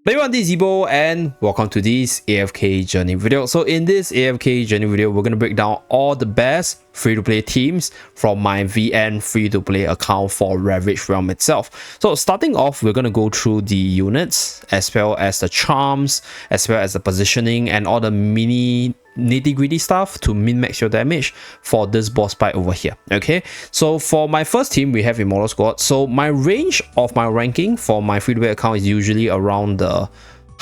Hey everyone, this is Zeeebo and welcome to this AFK journey video. So in this AFK journey video, we're going to break down all the best free-to-play teams from my VN free-to-play account for Ravaged Realm itself. So starting off, we're going to go through the units as well as the charms, as well as the positioning and all the mini nitty-gritty stuff to min-max your damage for this boss fight over here. Okay, so for my first team, we have Immortal Squad. So my range of my ranking for my free-to-play account is usually around the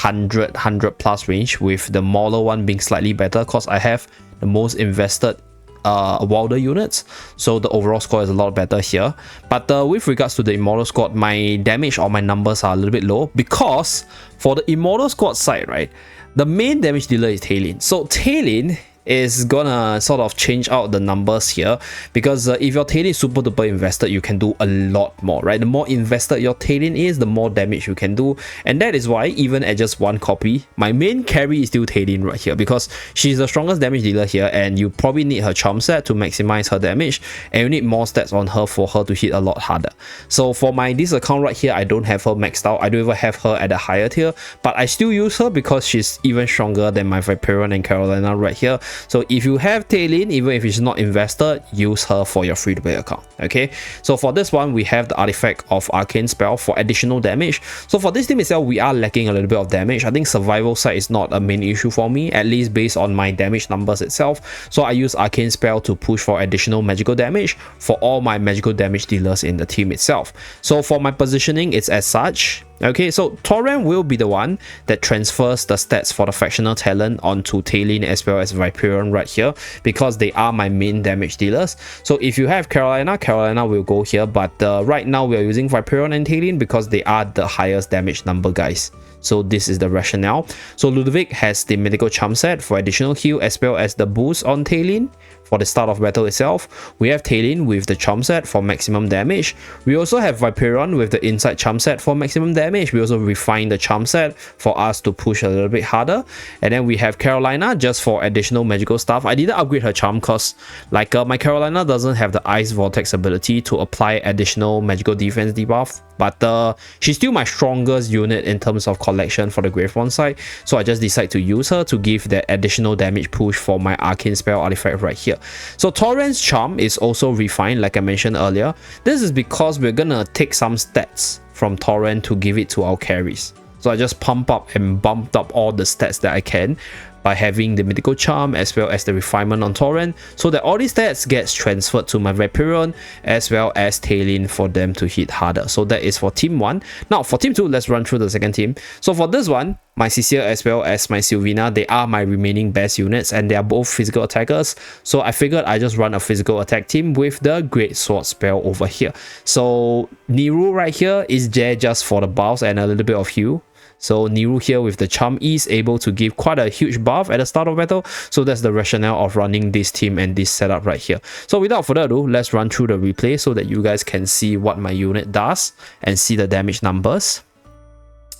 100 plus range, with the Mauler one being slightly better because I have the most invested Wilder units, so the overall score is a lot better here. But with regards to the Immortal Squad, my damage or my numbers are a little bit low because for the Immortal Squad side, right, the main damage dealer is Talin. So Talin is gonna sort of change out the numbers here because if your Talin is super duper invested, you can do a lot more, right? The more invested your Talin is, the more damage you can do, and that is why even at just one copy, my main carry is still Talin right here because she's the strongest damage dealer here, and you probably need her charm set to maximize her damage, and you need more stats on her for her to hit a lot harder. So for this account right here, I don't have her maxed out. I don't even have her at a higher tier, but I still use her because she's even stronger than my Viperion and Carolina right here. So if you have Talin, even if it's not invested, use her for your free-to-play account. Okay, so for this one, we have the artifact of Arcane Spell for additional damage. So for this team itself, we are lacking a little bit of damage. I think survival side is not a main issue for me, at least based on my damage numbers itself. So I use Arcane Spell to push for additional magical damage for all my magical damage dealers in the team itself. So for my positioning, it's as such. Okay, so Torrent will be the one that transfers the stats for the fractional talent onto Talin as well as Viperion right here because they are my main damage dealers. So if you have Carolina, Carolina will go here, but right now we are using Viperion and Talin because they are the highest damage number guys. So this is the rationale. So Ludovic has the mythical charm set for additional heal as well as the boost on Talin for the start of battle itself. We have Talin with the charm set for maximum damage. We also have Viperion with the inside charm set for maximum damage. We also refine the charm set for us to push a little bit harder. And then we have Carolina just for additional magical stuff. I didn't upgrade her charm because like my Carolina doesn't have the Ice Vortex ability to apply additional magical defense debuff, but she's still my strongest unit in terms of collection for the Graveborn side. So I just decide to use her to give that additional damage push for my Arcane Spell artifact right here. So Torrent's charm is also refined like I mentioned earlier. This is because we're gonna take some stats from Torrent to give it to our carries. So I just pump up and bumped up all the stats that I can by having the mythical charm as well as the refinement on Torrent, so that all these stats gets transferred to my Viperion as well as Talin for them to hit harder. So that is for team 1. Now for team 2, let's run through the second team. So for this one, my Cecile as well as my Sylvina, they are my remaining best units and they are both physical attackers. So I figured I just run a physical attack team with the Great Sword spell over here. So Niru right here is there just for the buffs and a little bit of heal. So Niru here with the charm is able to give quite a huge buff at the start of battle. So that's the rationale of running this team and this setup right here. So without further ado, let's run through the replay so that you guys can see what my unit does and see the damage numbers.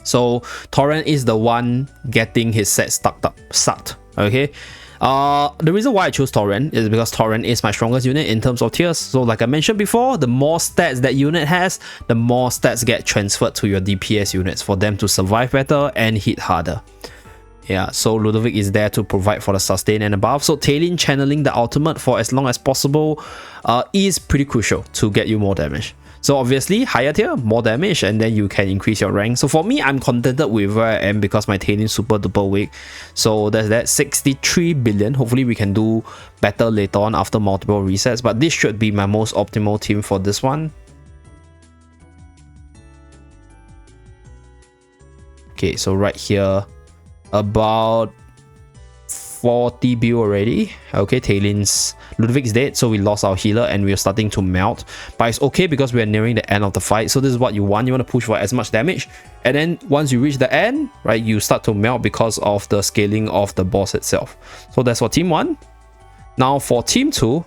So Torrent is the one getting his set sucked. Okay. The reason why I chose Torrent is because Torrent is my strongest unit in terms of tiers. So like I mentioned before, the more stats that unit has, the more stats get transferred to your DPS units for them to survive better and hit harder. Yeah, so Ludovic is there to provide for the sustain and above. So Talin channeling the ultimate for as long as possible is pretty crucial to get you more damage. So obviously higher tier, more damage, and then you can increase your rank. So for me, I'm contented with where I am because my Talin is super duper weak. So that's that. 63 billion. Hopefully we can do better later on after multiple resets, but this should be my most optimal team for this one. Okay, so right here, about 40 bill already. Okay, Ludovic's dead, so we lost our healer and we're starting to melt, but it's okay because we're nearing the end of the fight. So this is what you want to push for as much damage, and then once you reach the end, right, you start to melt because of the scaling of the boss itself. So that's for team 1. Now for team 2,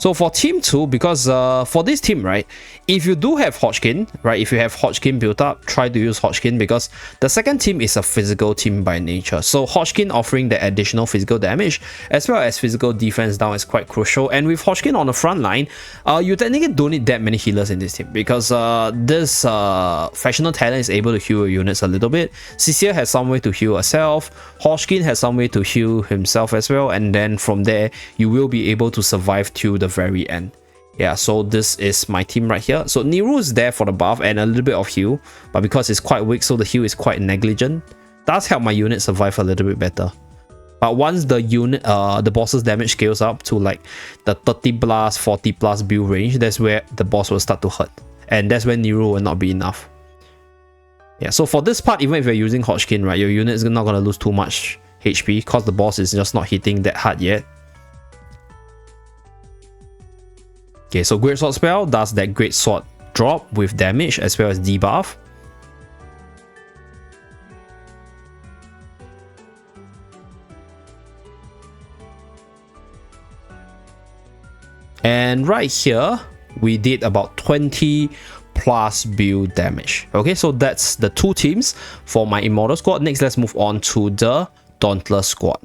So for team 2, because for this team, right, if you do have Hodgkin, right, if you have Hodgkin built up, try to use Hodgkin, because the second team is a physical team by nature. So Hodgkin offering the additional physical damage as well as physical defense down is quite crucial. And with Hodgkin on the front line, you technically don't need that many healers in this team, because this factional talent is able to heal your units a little bit. Cecile has some way to heal herself, Hodgkin has some way to heal himself as well, and then from there you will be able to survive till the very end. Yeah, so this is my team right here. So Niru is there for the buff and a little bit of heal, but because it's quite weak, so the heal is quite negligent. Does help my unit survive a little bit better. But once the unit, the boss's damage scales up to like the 30 plus, 40 plus build range, that's where the boss will start to hurt, and that's when Niru will not be enough. Yeah, so for this part, even if you're using Hodgkin, right, your unit is not gonna lose too much HP because the boss is just not hitting that hard yet. Okay, so Great Sword spell does that Great Sword drop with damage as well as debuff. And right here, we did about 20 plus build damage. Okay, so that's the two teams for my Immortal Squad. Next, let's move on to the Dauntless Squad.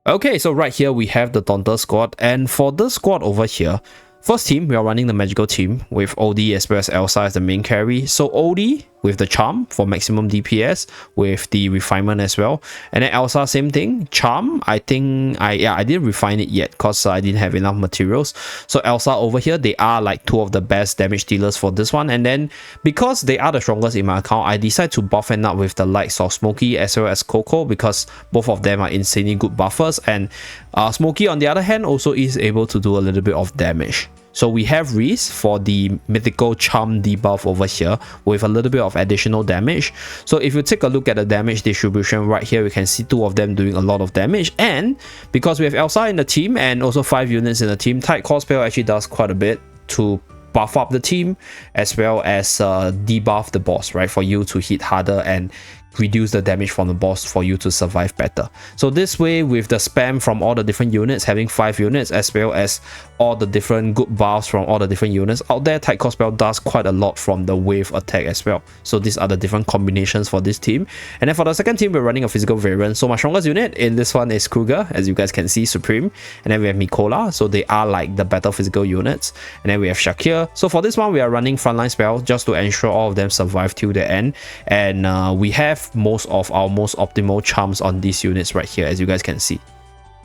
Okay, so right here we have the Dauntless Squad, and for the squad over here, first team, we are running the magical team with Odie as well as Elsa as the main carry. So Odie with the charm for maximum DPS with the refinement as well, and then Elsa same thing, charm. I think I didn't refine it yet because I didn't have enough materials. So Elsa over here, they are like two of the best damage dealers for this one, and then because they are the strongest in my account, I decide to buff end up with the likes of Smokey as well as Coco, because both of them are insanely good buffers, and Smokey on the other hand also is able to do a little bit of damage. So we have Reese for the mythical charm debuff over here with a little bit of additional damage. So if you take a look at the damage distribution right here, we can see two of them doing a lot of damage. And because we have Elsa in the team and also 5 units in the team, Tight Core spell actually does quite a bit to buff up the team as well as debuff the boss, right, for you to hit harder and reduce the damage from the boss for you to survive better. So this way, with the spam from all the different units, having 5 units as well as all the different good buffs from all the different units out there, Tight Core spell does quite a lot from the wave attack as well. So these are the different combinations for this team. And then for the second team, we're running a physical variant. So my strongest unit in this one is Kruger, as you guys can see, Supreme. And then we have Mikola, so they are like the better physical units. And then we have Shakir. So for this one, we are running frontline spell just to ensure all of them survive till the end. And we have most of our most optimal charms on these units right here, as you guys can see.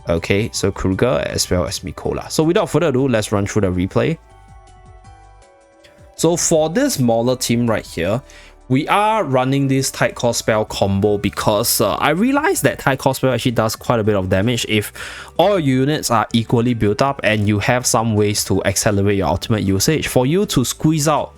Okay, so Kruger as well as Mikola. So without further ado, let's run through the replay. So for this smaller team right here, we are running this Tight Core spell combo because I realized that Tight Core spell actually does quite a bit of damage if all units are equally built up and you have some ways to accelerate your ultimate usage for you to squeeze out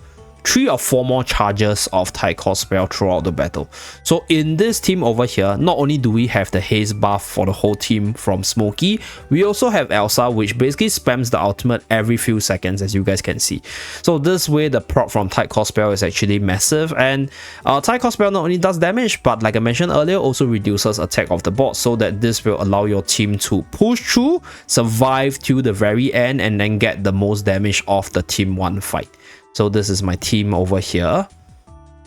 3 or 4 more charges of Tight Core spell throughout the battle. So in this team over here, not only do we have the haste buff for the whole team from Smokey, we also have Elsa, which basically spams the ultimate every few seconds, as you guys can see. So this way, the proc from Tight Core spell is actually massive, and Tight Core spell not only does damage, but like I mentioned earlier, also reduces attack of the boss, so that this will allow your team to push through, survive till the very end, and then get the most damage of the team 1 fight. So this is my team over here.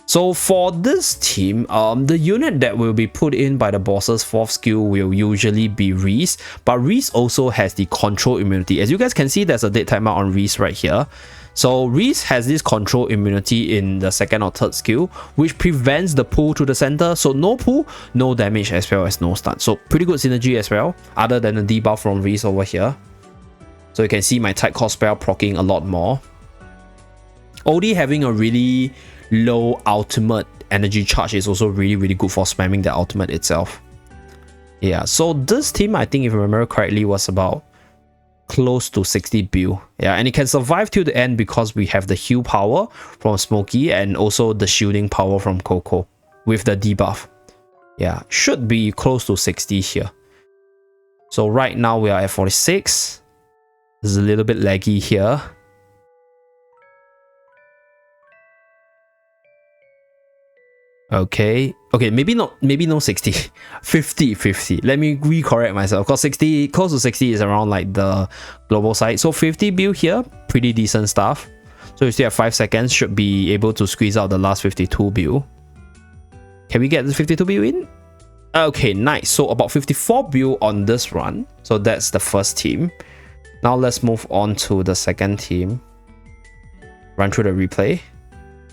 So for this team, the unit that will be put in by the boss's 4th skill will usually be Reese, but Reese also has the control immunity. As you guys can see, there's a dead timer on Reese right here. So Reese has this control immunity in the 2nd or 3rd skill, which prevents the pull to the center. So no pull, no damage, as well as no stun. So pretty good synergy as well, other than the debuff from Reese over here. So you can see my Tight Core spell proccing a lot more. Odie having a really low ultimate energy charge is also really good for spamming the ultimate itself. Yeah, so this team, I think if I remember correctly, was about close to 60 build. Yeah, and it can survive till the end because we have the heal power from Smokey and also the shielding power from Coco with the debuff. Yeah, should be close to 60 here. So right now we are at 46. This is a little bit laggy here. Okay, maybe no 60, 50. Let me recorrect myself, because 60, close to 60 is around like the global side. So 50 build here, pretty decent stuff. So you still have 5 seconds, should be able to squeeze out the last 52 build. Can we get the 52 build in? Okay, nice. So about 54 build on this run. So that's the first team. Now let's move on to the second team. Run through the replay.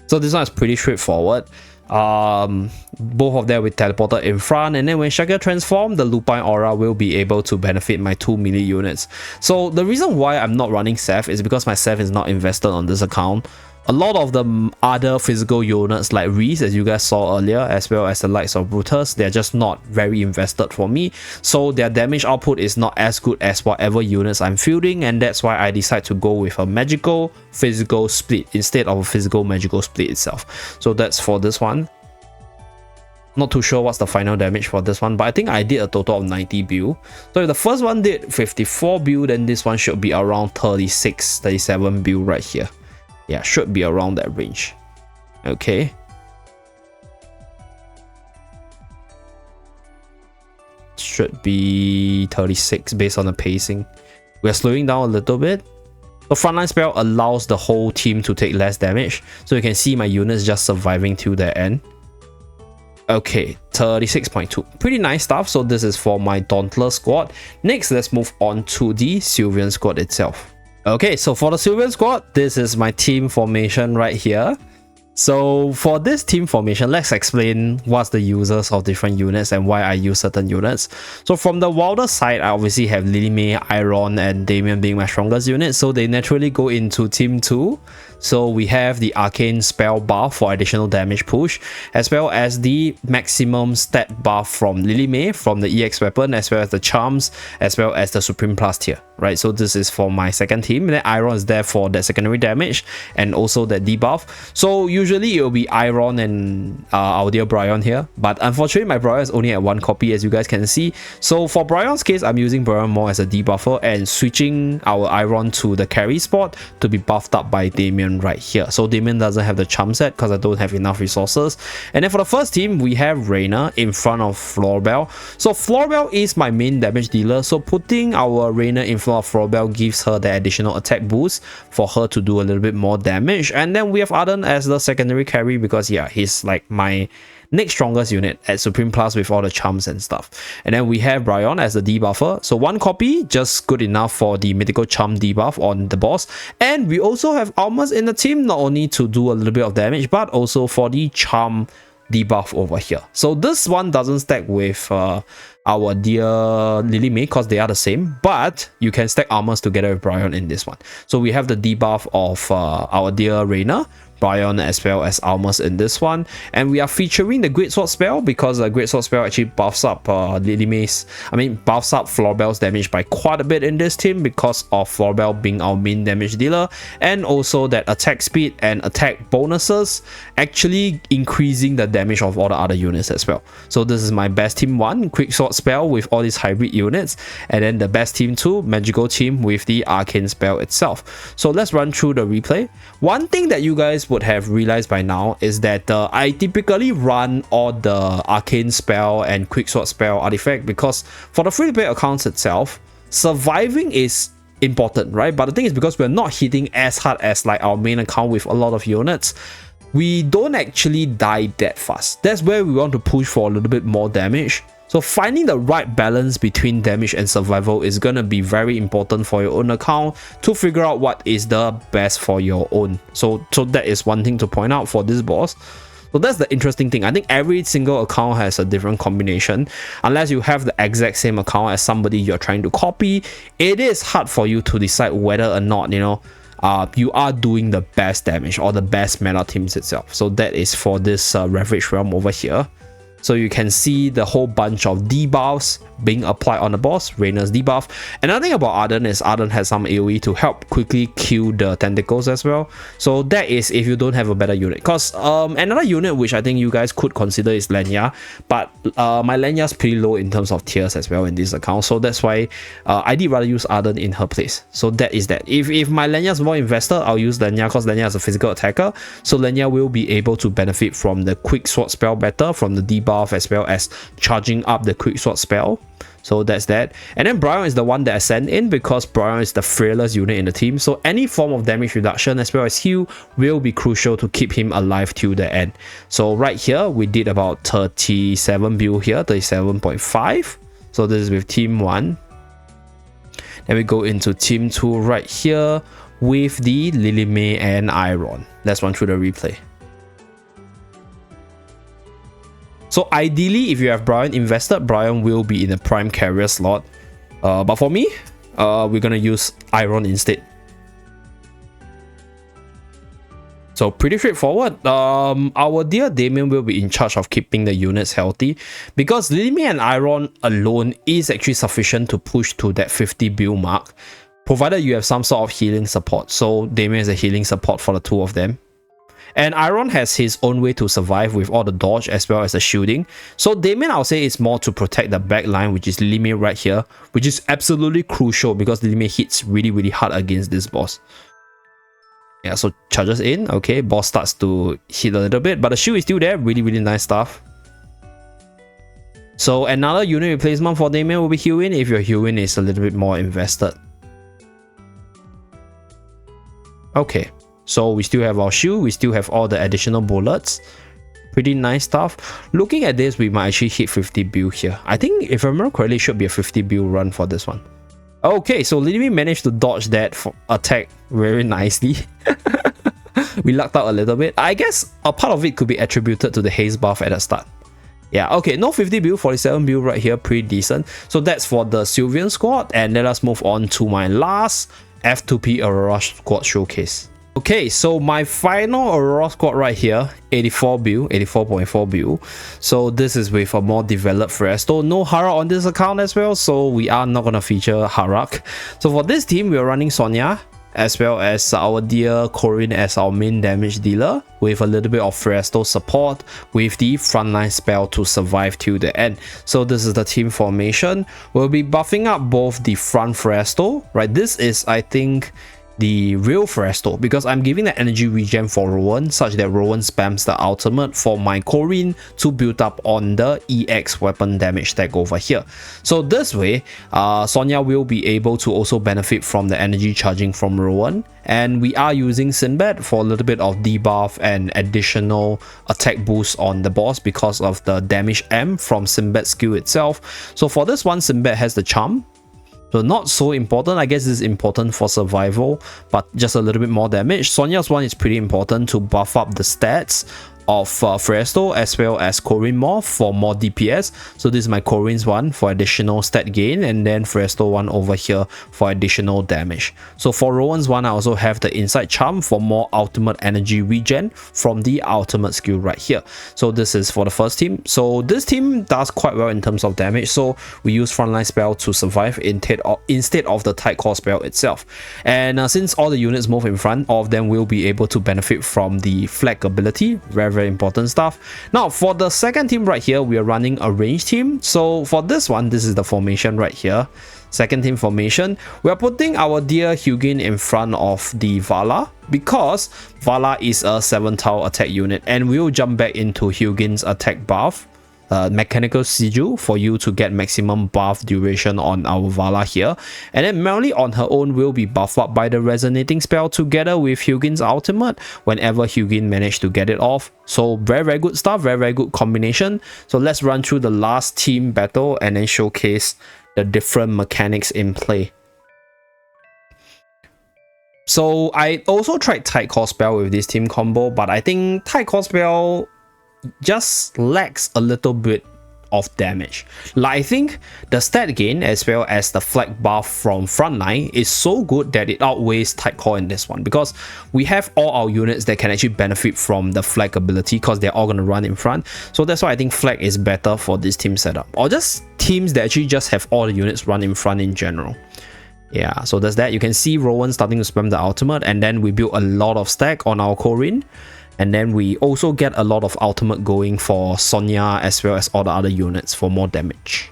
So this one is pretty straightforward. Both of them will teleported in front, and then when Shaka transform, the Lupine Aura will be able to benefit my 2 melee units. So the reason why I'm not running Seth is because my Seth is not invested on this account. A lot of the other physical units like Reese, as you guys saw earlier, as well as the likes of Brutus, they're just not very invested for me. So their damage output is not as good as whatever units I'm fielding, and that's why I decide to go with a magical physical split instead of a physical magical split itself. So that's for this one. Not too sure what's the final damage for this one, but I think I did a total of 90 build. So if the first one did 54 build, then this one should be around 36, 37 build right here. Yeah, should be around that range. Okay. Should be 36 based on the pacing. We're slowing down a little bit. The frontline spell allows the whole team to take less damage. So you can see my units just surviving till the end. Okay, 36.2. Pretty nice stuff. So this is for my Dauntless Squad. Next, let's move on to the Sylvan Squad itself. Okay, so for the Sylvan Squad, this is my team formation right here. So for this team formation, let's explain what's the users of different units and why I use certain units. So from the Wilder side, I obviously have Lily May, Iron, and Damien being my strongest units. So they naturally go into team 2. So we have the arcane spell buff for additional damage push, as well as the maximum stat buff from Lily May from the EX weapon, as well as the charms, as well as the Supreme Plus tier, right? So this is for my second team. And then Iron is there for the secondary damage and also the debuff. So usually it will be Iron and our dear Brian here, but unfortunately my Brian is only at 1 copy, as you guys can see. So for Brian's case, I'm using Brian more as a debuffer and switching our Iron to the carry spot to be buffed up by Damien right here. So Damien doesn't have the charm set because I don't have enough resources. And then for the first team, we have Reina in front of Florbell. So Florbell is my main damage dealer, so putting our Reina in front of Florbell gives her the additional attack boost for her to do a little bit more damage. And then we have Arden as the secondary carry because yeah, he's like my next strongest unit at Supreme Plus with all the charms and stuff. And then we have Brian as the debuffer. So 1 copy, just good enough for the mythical charm debuff on the boss. And we also have Almas in the team, not only to do a little bit of damage, but also for the charm debuff over here. So this one doesn't stack with our dear Lily May because they are the same, but you can stack armors together with Brian in this one. So we have the debuff of our dear Reina, Brian, as well as Almas in this one, and we are featuring the Greatsword spell because the Greatsword spell actually buffs up Lily May's, buffs up Florbell's damage by quite a bit in this team because of Florbell being our main damage dealer, and also that attack speed and attack bonuses actually increasing the damage of all the other units as well. So this is my best team 1 Quicksword spell with all these hybrid units, and then the best team 2 magical team with the arcane spell itself. So let's run through the replay. One thing that you guys would have realized by now is that I typically run all the arcane spell and quicksword spell artifact because for the free-to-play accounts itself, surviving is important, right? But the thing is, because we're not hitting as hard as like our main account with a lot of units, we don't actually die that fast. That's where we want to push for a little bit more damage. So finding the right balance between damage and survival is going to be very important for your own account to figure out what is the best for your own. So that is one thing to point out for this boss. So that's the interesting thing. I think every single account has a different combination. Unless you have the exact same account as somebody you're trying to copy, it is hard for you to decide whether or not, you are doing the best damage or the best meta teams itself. So that is for this Ravaged Realm over here. So you can see the whole bunch of debuffs being applied on the boss. Rainer's debuff. Another thing about Arden is Arden has some AoE to help quickly kill the tentacles as well. So that is if you don't have a better unit. Because another unit which I think you guys could consider is Lenya. But my Lenya is pretty low in terms of tiers as well in this account. So that's why I did rather use Arden in her place. So that is that. If my Lenya is more invested, I'll use Lenya because Lenya is a physical attacker. So Lenya will be able to benefit from the quick sword spell better, from the debuff, as well as charging up the quick sword spell. So that's that. And then Bryon is the one that I sent in because Bryon is the frailest unit in the team. So any form of damage reduction as well as heal will be crucial to keep him alive till the end. So right here, we did about 37 build here, 37.5. So this is with team 1. Then we go into team 2 right here with the Lily May and Iron. Let's run through the replay. So ideally, if you have Bryon invested, Bryon will be in the prime carrier slot. But for me, we're gonna use Iron instead. So pretty straightforward. Our dear Damien will be in charge of keeping the units healthy because Lily and Iron alone is actually sufficient to push to that 50 build mark, provided you have some sort of healing support. So Damien is a healing support for the two of them. And Iron has his own way to survive with all the dodge as well as the shielding. So Damien, I'll say, is more to protect the back line, which is Lily right here, which is absolutely crucial because Lily hits really hard against this boss. Yeah, so charges in. Okay, boss starts to hit a little bit, but the shield is still there. Really nice stuff. So another unit replacement for Damien will be Hewin if your Hewin is a little bit more invested. Okay. So we still have our shield, we still have all the additional bullets. Pretty nice stuff. Looking at this, we might actually hit 50 build here. I think, if I remember correctly, it should be a 50 build run for this one. Okay, so Lily managed to dodge that attack very nicely. We lucked out a little bit. I guess a part of it could be attributed to the haze buff at the start. Yeah, okay, no 50 build, 47 build right here, pretty decent. So that's for the Sylvan Squad, and let us move on to my last F2P Aurora Squad showcase. Okay, so my final Aurora Squad right here, 84 build, 84.4 build. So this is with a more developed Fresto. No Harak on this account as well, so we are not going to feature Harak. So for this team, we are running Sonya, as well as our dear Corinne as our main damage dealer, with a little bit of Fresto support with the frontline spell to survive till the end. So this is the team formation. We'll be buffing up both the front Fresto, right? This is, I think, the real Fresto, because I'm giving the energy regen for Rowan such that Rowan spams the ultimate for my Corinne to build up on the EX weapon damage stack over here. So this way, Sonya will be able to also benefit from the energy charging from Rowan, and we are using Sinbad for a little bit of debuff and additional attack boost on the boss because of the damage M from Sinbad's skill itself. So for this one, Sinbad has the charm. So not so important. I guess this is important for survival, but just a little bit more damage. Sonya's one is pretty important to buff up the stats of Fresto as well as Corinne more for more DPS. So this is my Corinne's one for additional stat gain, and then Fresto one over here for additional damage. So for Rowan's one, I also have the Insight Charm for more ultimate energy regen from the ultimate skill right here. So this is for the first team. So this team does quite well in terms of damage, so we use frontline spell to survive instead of the tight core spell itself. And since all the units move in front, all of them will be able to benefit from the flag ability. Very important stuff. Now for the second team right here, we are running a ranged team. So for this one, this is the formation right here. Second team formation, we are putting our dear Hugin in front of the Vala because Vala is a 7-tile attack unit, and we will jump back into Hugin's attack buff, mechanical sigil, for you to get maximum buff duration on our Vala here. And then Melly on her own will be buffed up by the resonating spell together with Hugin's ultimate whenever Hugin managed to get it off. So very good stuff, very good combination. So let's run through the last team battle and then showcase the different mechanics in play. So I also tried tight core spell with this team combo, but I think tight core spell just lacks a little bit of damage. Like, I think the stat gain as well as the flag buff from frontline is so good that it outweighs tight core in this one, because we have all our units that can actually benefit from the flag ability because they're all going to run in front. So that's why I think flag is better for this team setup, or just teams that actually just have all the units run in front in general. Yeah, so there's that. You can see Rowan starting to spam the ultimate, and then we build a lot of stack on our Corin. And then we also get a lot of ultimate going for Sonya as well as all the other units for more damage.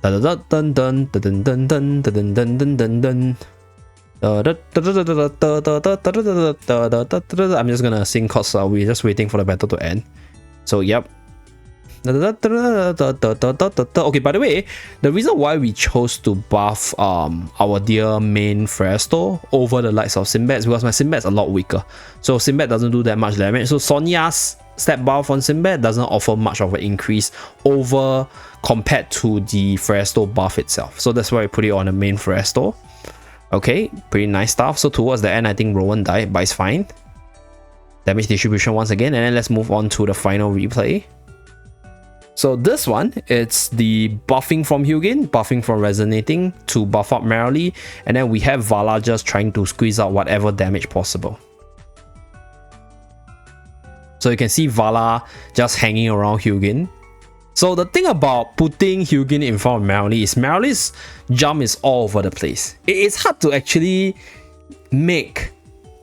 I'm just gonna sing because we're just waiting for the battle to end. So yep. Okay, by the way, the reason why we chose to buff our dear main Fresto over the likes of Sinbad is because my Sinbad's a lot weaker. So Sinbad doesn't do that much damage. So Sonya's stat buff on Sinbad doesn't offer much of an increase over compared to the Fresto buff itself. So that's why I put it on the main Fresto. Okay, pretty nice stuff. So towards the end, I think Rowan died, but it's fine. Damage distribution once again, and then let's move on to the final replay. So this one, it's the buffing from Hugin, buffing from Resonating to buff up Merrily, and then we have Vala just trying to squeeze out whatever damage possible. So you can see Vala just hanging around Hugin. So the thing about putting Hugin in front of Merrily is Merrily's jump is all over the place. It's hard to actually make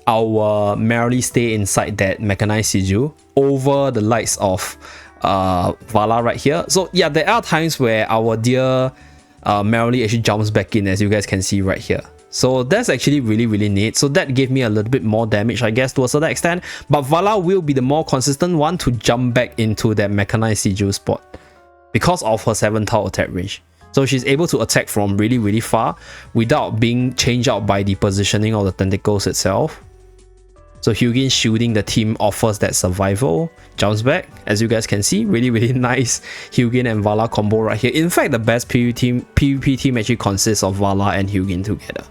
our Merrily stay inside that mechanized sigil over the likes of Vala right here. So yeah, there are times where our dear Merrily actually jumps back in, as you guys can see right here. So that's actually really neat. So that gave me a little bit more damage, I guess, to a certain extent. But Vala will be the more consistent one to jump back into that mechanized sigil spot because of her 7 tile attack range. So she's able to attack from really far without being changed out by the positioning of the tentacles itself. So Hugin shielding the team offers that survival, jumps back, as you guys can see, really nice Hugin and Vala combo right here. In fact, the best PvP team actually consists of Vala and Hugin together.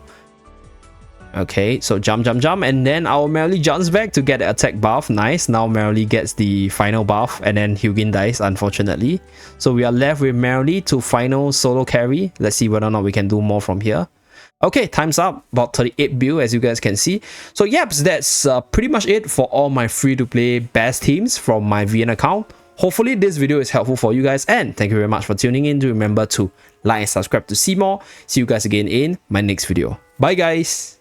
Okay, so jump, and then our Merrily jumps back to get the attack buff. Nice, now Merrily gets the final buff, and then Hugin dies, unfortunately. So we are left with Merrily to final solo carry. Let's see whether or not we can do more from here. Okay, time's up, about 38 bill as you guys can see. So yep, that's pretty much it for all my free-to-play best teams from my VN account. Hopefully this video is helpful for you guys, and thank you very much for tuning in. Do remember to like and subscribe to see more. See you guys again in my next video. Bye guys!